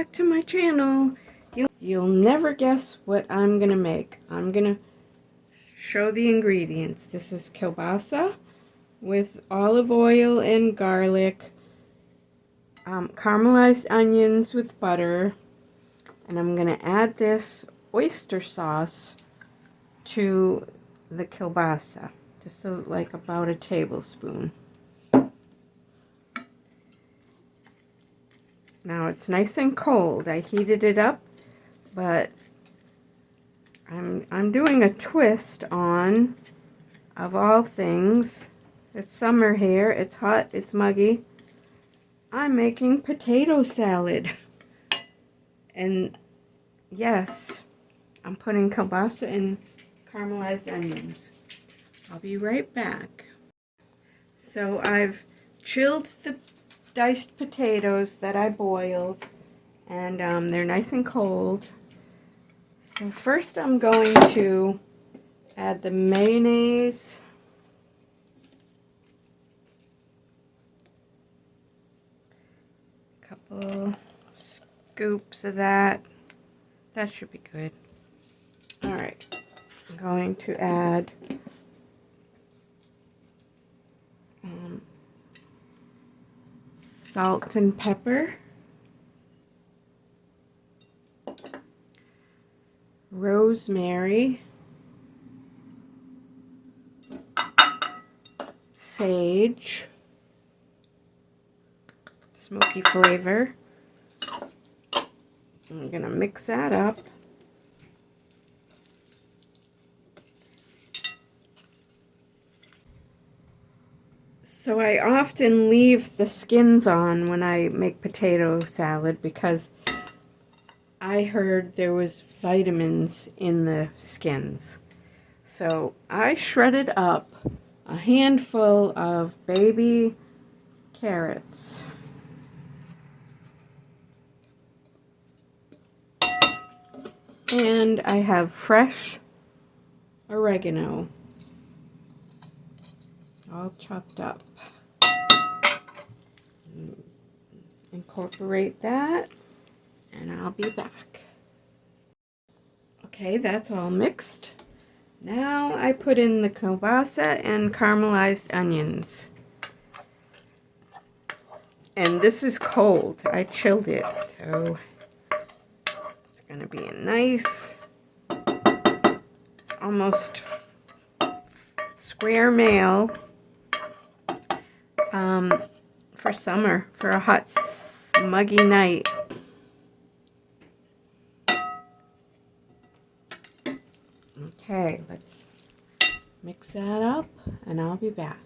back to my channel. You'll never guess what I'm gonna make. I'm gonna show the ingredients. This is kielbasa with olive oil and garlic, caramelized onions with butter, and I'm gonna add this oyster sauce to the kielbasa, just so, like about a tablespoon. Now it's nice and cold. I heated it up, but I'm doing a twist on, of all things. It's summer here. It's hot. It's muggy. I'm making potato salad. And yes, I'm putting kielbasa and caramelized onions. I'll be right back. So I've chilled the diced potatoes that I boiled, and they're nice and cold. So first I'm going to add the mayonnaise, a couple scoops of that. That should be good. Alright, I'm going to add salt and pepper, rosemary, sage, smoky flavor. I'm gonna mix that up. So I often leave the skins on when I make potato salad because I heard there was vitamins in the skins. So I shredded up a handful of baby carrots. And I have fresh oregano, all chopped up. Incorporate that, and I'll be back. Okay, that's all mixed. Now I put in the kielbasa and caramelized onions. And this is cold. I chilled it, so it's gonna be a nice, almost square meal for summer, for a hot, muggy night. Okay, let's mix that up, and I'll be back.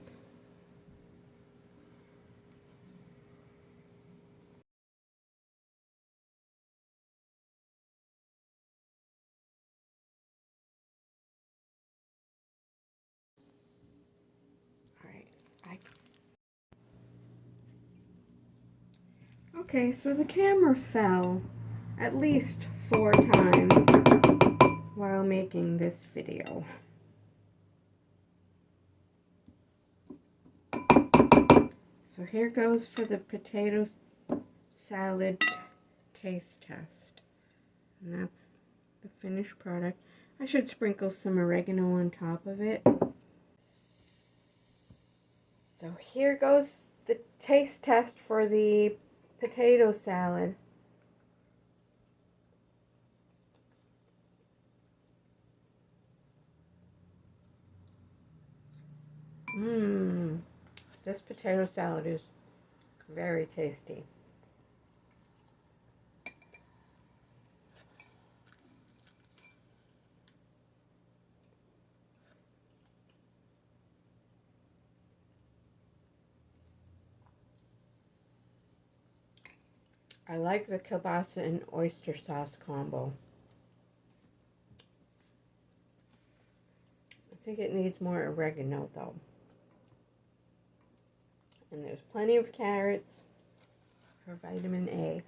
Okay, so the camera fell at least 4 times while making this video. So here goes for the potato salad taste test. And that's the finished product. I should sprinkle some oregano on top of it. So here goes the taste test for the potato salad. This potato salad is very tasty. I like the kielbasa and oyster sauce combo. I think it needs more oregano though. And there's plenty of carrots for vitamin A.